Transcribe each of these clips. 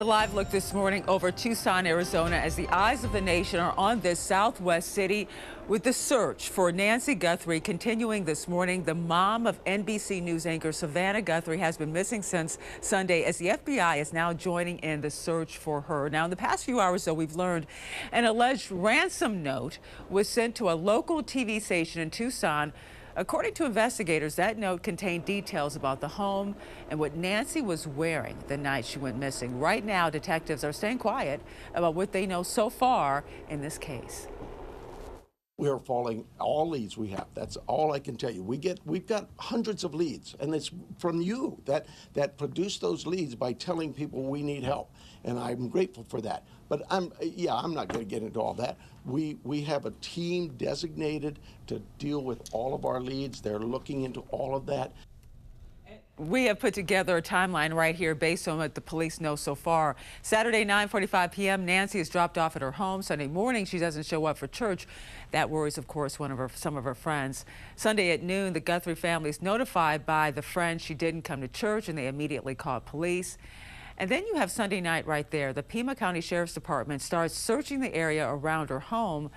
A live look this morning over Tucson, Arizona, as the eyes of the nation are on this southwest city with the search for Nancy Guthrie continuing this morning. The mom of NBC News anchor Savannah Guthrie has been missing since Sunday, as the FBI is now joining in the search for her. Now, in the past few hours, though, we've learned an alleged ransom note was sent to a local TV station in Tucson. According to investigators, that note contained details about the home and what Nancy was wearing the night she went missing. Right now, detectives are staying quiet about what they know so far in this case. We are following all leads we have. That's all I can tell you. We've got hundreds of leads, and it's from you that produce those leads by telling people we need help, and I'm grateful for that. But I'm not going to get into all that. We have a team designated to deal with all of our leads. They're looking into all of that. We have put together a timeline right here based on what the police know so far. Saturday, 9:45 p.m., Nancy is dropped off at her home. Sunday morning, she doesn't show up for church. That worries, of course, some of her friends. Sunday at noon, the Guthrie family is notified by the friend she didn't come to church, and they immediately called police. And then you have Sunday night right there. The Pima County Sheriff's Department starts searching the area around her home.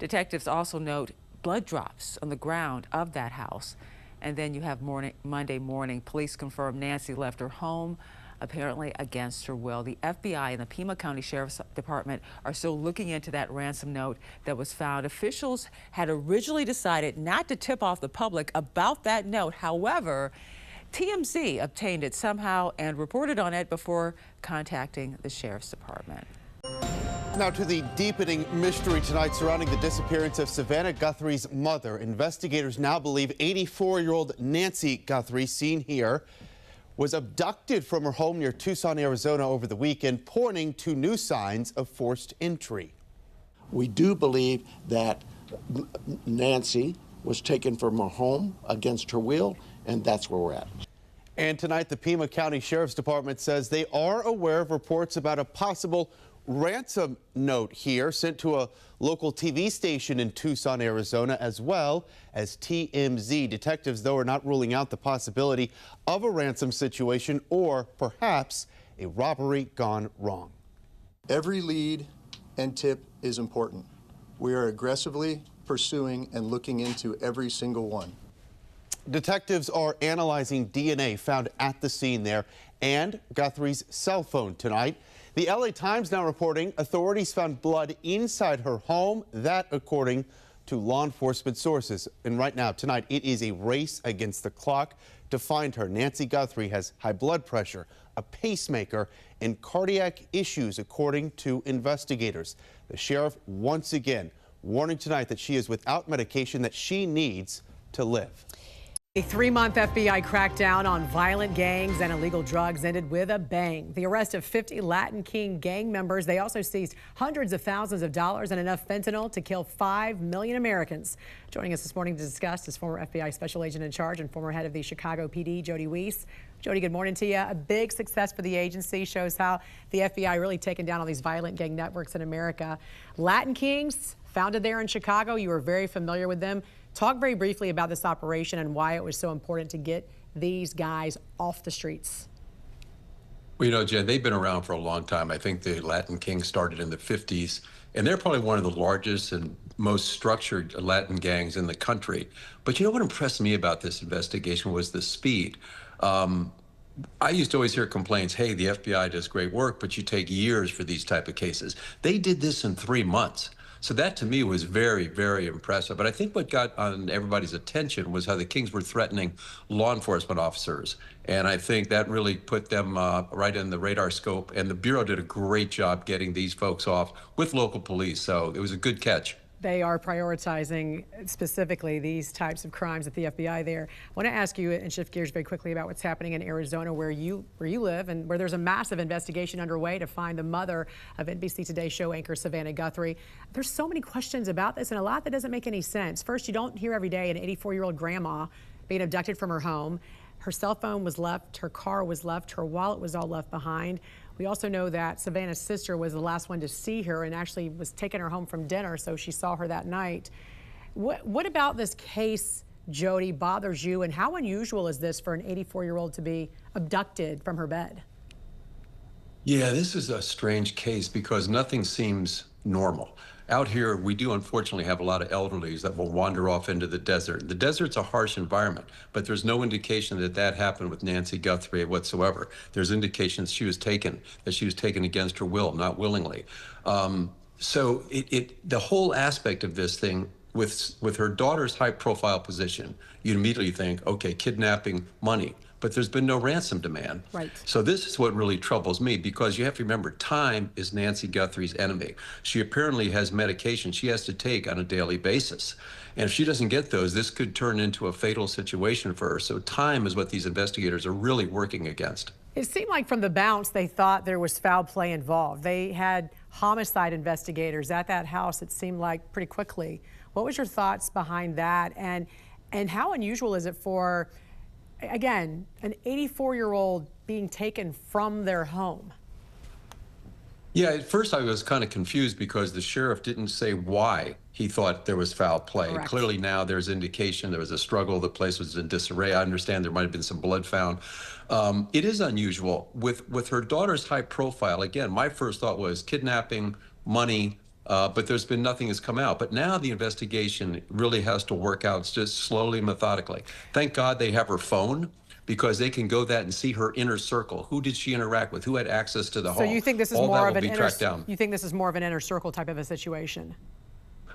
Detectives also note blood drops on the ground of that house. And then you have Monday morning, police confirm Nancy left her home, apparently against her will. The FBI and the Pima County Sheriff's Department are still looking into that ransom note that was found. Officials had originally decided not to tip off the public about that note. However, TMZ obtained it somehow and reported on it before contacting the Sheriff's Department. Now to the deepening mystery tonight surrounding the disappearance of Savannah Guthrie's mother. Investigators now believe 84-year-old Nancy Guthrie, seen here, was abducted from her home near Tucson, Arizona over the weekend, pointing to new signs of forced entry. We do believe that Nancy was taken from her home against her will, and that's where we're at. And tonight, the Pima County Sheriff's Department says they are aware of reports about a possible ransom note here sent to a local TV station in Tucson, Arizona, as well as TMZ. Detectives, though, are not ruling out the possibility of a ransom situation or perhaps a robbery gone wrong. Every lead and tip is important. We are aggressively pursuing and looking into every single one. Detectives are analyzing DNA found at the scene there and Guthrie's cell phone tonight. The LA Times now reporting authorities found blood inside her home, that according to law enforcement sources. And right now, tonight, it is a race against the clock to find her. Nancy Guthrie has high blood pressure, a pacemaker, and cardiac issues, according to investigators. The sheriff once again warning tonight that she is without medication that she needs to live. A 3-month FBI crackdown on violent gangs and illegal drugs ended with a bang. The arrest of 50 Latin King gang members. They also seized hundreds of thousands of dollars and enough fentanyl to kill 5 million Americans. Joining us this morning to discuss is former FBI special agent in charge and former head of the Chicago PD, Jody Weiss. Jody, good morning to you. A big success for the agency, shows how the FBI really taken down all these violent gang networks in America. Latin Kings, founded there in Chicago. You were very familiar with them. Talk very briefly about this operation and why it was so important to get these guys off the streets. Well, you know, Jen, they've been around for a long time. I think the Latin Kings started in the 50s, and they're probably one of the largest and most structured Latin gangs in the country. But you know what impressed me about this investigation was the speed. I used to always hear complaints, hey, the FBI does great work, but you take years for these type of cases. They did this in 3 months. So that to me was very, very impressive. But I think what got on everybody's attention was how the Kings were threatening law enforcement officers. And I think that really put them right in the radar scope. And the Bureau did a great job getting these folks off with local police. So it was a good catch. They are prioritizing specifically these types of crimes at the FBI there. I want to ask you and shift gears very quickly about what's happening in Arizona, where you live, and where there's a massive investigation underway to find the mother of NBC Today show anchor Savannah Guthrie. There's so many questions about this and a lot that doesn't make any sense. First, you don't hear every day an 84-year-old grandma being abducted from her home. Her cell phone was left, her car was left, her wallet was all left behind. We also know that Savannah's sister was the last one to see her and actually was taking her home from dinner, so she saw her that night. What about this case, Jody, bothers you, and how unusual is this for an 84-year-old to be abducted from her bed? Yeah, this is a strange case because nothing seems normal. Out here, we do unfortunately have a lot of elderlies that will wander off into the desert. The desert's a harsh environment, but there's no indication that that happened with Nancy Guthrie whatsoever. There's indications that she was taken against her will, not willingly. So the whole aspect of this thing with her daughter's high-profile position, you immediately think, okay, kidnapping, money. But there's been no ransom demand. Right. So this is what really troubles me, because you have to remember, time is Nancy Guthrie's enemy. She apparently has medication she has to take on a daily basis. And if she doesn't get those, this could turn into a fatal situation for her. So time is what these investigators are really working against. It seemed like from the bounce, they thought there was foul play involved. They had homicide investigators at that house, it seemed like, pretty quickly. What was your thoughts behind that? And how unusual is it for, again, an 84-year-old being taken from their home? Yeah, at first I was kind of confused because the sheriff didn't say why he thought there was foul play. Correct. Clearly now there's indication there was a struggle, the place was in disarray. I understand there might have been some blood found. It is unusual. With her daughter's high profile, again, my first thought was kidnapping, money, but there's been nothing has come out. But now the investigation really has to work out just slowly, methodically. Thank God they have her phone, because they can go that and see her inner circle. Who did she interact with? Who had access to the home? So you think this is All more that of will an be tracked down. you think this is more of an inner circle type of a situation?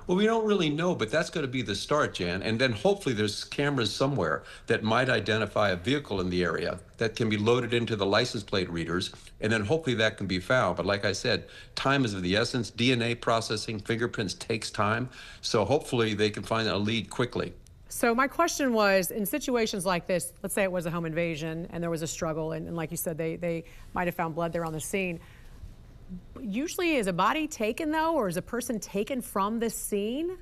Well, we don't really know, but that's going to be the start, Jan. And then hopefully there's cameras somewhere that might identify a vehicle in the area that can be loaded into the license plate readers, and then hopefully that can be found. But like I said, time is of the essence. DNA processing, fingerprints takes time. So hopefully they can find a lead quickly. So my question was, in situations like this, let's say it was a home invasion and there was a struggle, and like you said, they might have found blood there on the scene. Usually is a body taken, though, or is a person taken from the scene?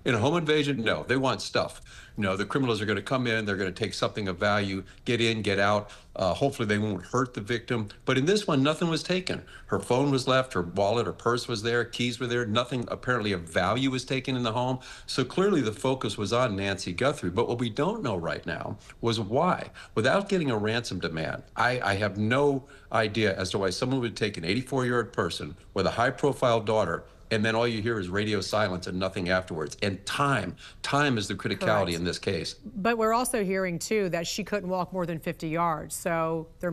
In a home invasion, no, they want stuff. No, the criminals are going to come in, they're going to take something of value, get in, get out. Hopefully they won't hurt the victim. But in this one, nothing was taken. Her phone was left, her wallet, her purse was there, keys were there. Nothing apparently of value was taken in the home. So clearly the focus was on Nancy Guthrie. But what we don't know right now was why. Without getting a ransom demand, I have no idea as to why someone would take an 84-year-old person with a high-profile daughter, and then all you hear is radio silence and nothing afterwards. And time is the criticality. Correct. In this case. But we're also hearing, too, that she couldn't walk more than 50 yards. So there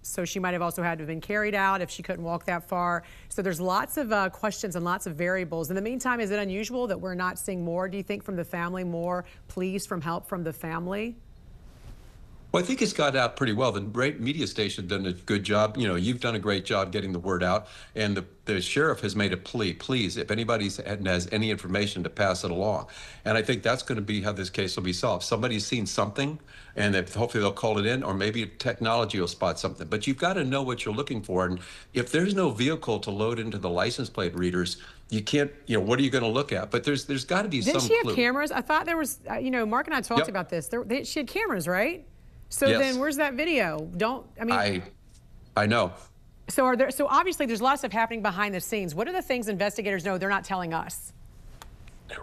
so she might have also had to have been carried out if she couldn't walk that far. So there's lots of questions and lots of variables. In the meantime, is it unusual that we're not seeing more, do you think, from the family, more pleas from help from the family? Well, I think it's got out pretty well. The great media station done a good job. You know, you've done a great job getting the word out, and the sheriff has made a plea. Please, if anybody has any information, to pass it along. And I think that's going to be how this case will be solved. Somebody's seen something, and hopefully they'll call it in, or maybe technology will spot something. But you've got to know what you're looking for. And if there's no vehicle to load into the license plate readers, you can't, you know, what are you going to look at? But there's got to be some clue. Didn't she have cameras? I thought there was, you know, Mark and I talked about this. She had cameras, right? So then where's that video? I know. So obviously there's a lot of stuff happening behind the scenes. What are the things investigators know they're not telling us?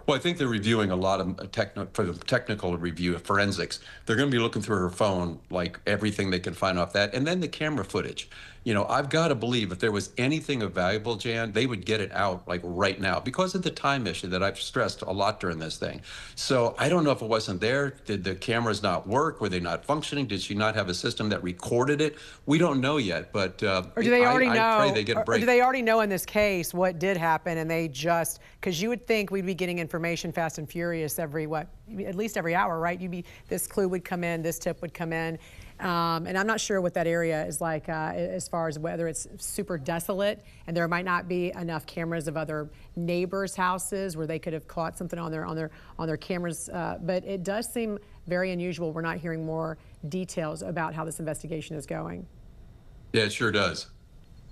Well, I think they're reviewing a lot of for the technical review of forensics. They're going to be looking through her phone, like everything they can find off that, and then the camera footage. You know, I've got to believe if there was anything of valuable, Jan, they would get it out like right now because of the time issue that I've stressed a lot during this thing. So I don't know if it wasn't there. Did the cameras not work? Were they not functioning? Did she not have a system that recorded it? We don't know yet, but or do they already know? I pray they get a break. Or do they already know in this case what did happen, and they just, because you would think we'd be getting information fast and furious every, at least every hour, right? This clue would come in, this tip would come in. And I'm not sure what that area is like as far as whether it's super desolate and there might not be enough cameras of other neighbors' houses where they could have caught something on their cameras. But it does seem very unusual. We're not hearing more details about how this investigation is going. Yeah, it sure does.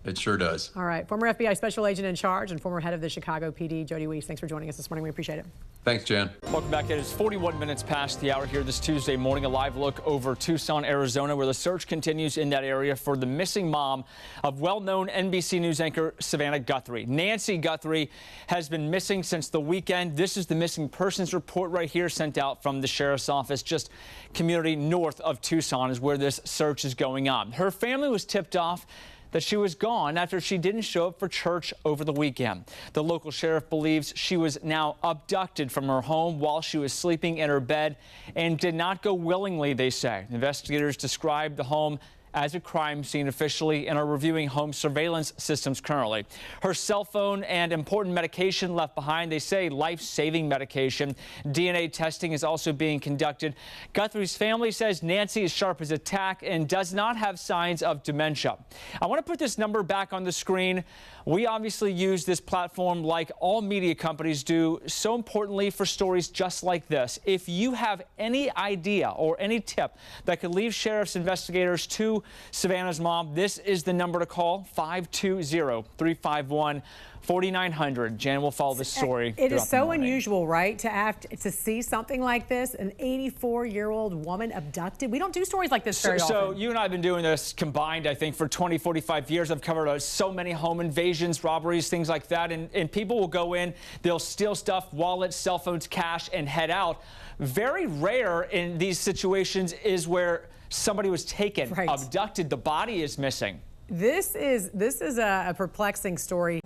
It sure does. All right. Former FBI Special Agent in Charge and former head of the Chicago PD, Jody Weiss, thanks for joining us this morning. We appreciate it. Thanks, Jan. Welcome back. It is 41 minutes past the hour here this Tuesday morning. A live look over Tucson, Arizona, where the search continues in that area for the missing mom of well-known NBC News anchor Savannah Guthrie. Nancy Guthrie has been missing since the weekend. This is the missing persons report right here sent out from the sheriff's office. Just community north of Tucson is where this search is going on. Her family was tipped off that she was gone after she didn't show up for church over the weekend. The local sheriff believes she was now abducted from her home while she was sleeping in her bed and did not go willingly, they say. Investigators described the home as a crime scene officially and are reviewing home surveillance systems currently. Her cell phone and important medication left behind, they say life-saving medication. DNA testing is also being conducted. Guthrie's family says Nancy is sharp as a tack and does not have signs of dementia. I want to put this number back on the screen. We obviously use this platform like all media companies do, so importantly for stories just like this. If you have any idea or any tip that could lead sheriff's investigators to Savannah's mom, this is the number to call, 520-351-4900. Jan will follow this story. It is so unusual, right, to see something like this, an 84-year-old woman abducted. We don't do stories like this very often. So you and I have been doing this combined, I think, for 20, 45 years. I've covered so many home invasions, robberies, things like that, and people will go in, they'll steal stuff, wallets, cell phones, cash, and head out. Very rare in these situations is where somebody was taken, abducted, the body is missing. This is a perplexing story.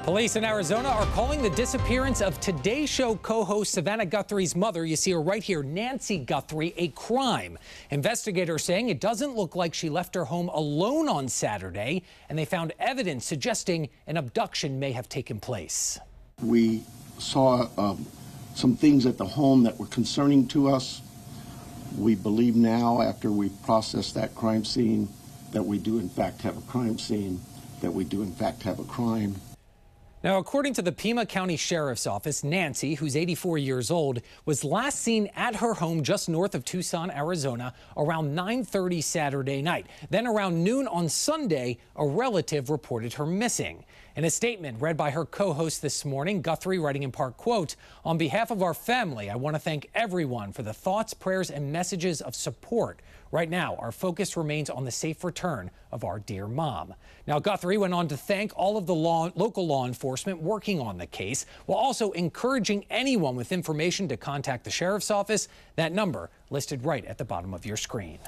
Police in Arizona are calling the disappearance of Today Show co-host Savannah Guthrie's mother, you see her right here, Nancy Guthrie, a crime. Investigators saying it doesn't look like she left her home alone on Saturday, and they found evidence suggesting an abduction may have taken place. We saw some things at the home that were concerning to us. We believe now, after we processed that crime scene, that we do in fact have a crime scene, that we do in fact have a crime. Now, according to the Pima County Sheriff's Office, Nancy, who's 84 years old, was last seen at her home just north of Tucson, Arizona, around 9:30 Saturday night. Then around noon on Sunday, a relative reported her missing. In a statement read by her co-host this morning, Guthrie writing in part, quote, "On behalf of our family, I want to thank everyone for the thoughts, prayers, and messages of support. Right now, our focus remains on the safe return of our dear mom." Now, Guthrie went on to thank all of the local law enforcement working on the case, while also encouraging anyone with information to contact the sheriff's office. That number listed right at the bottom of your screen.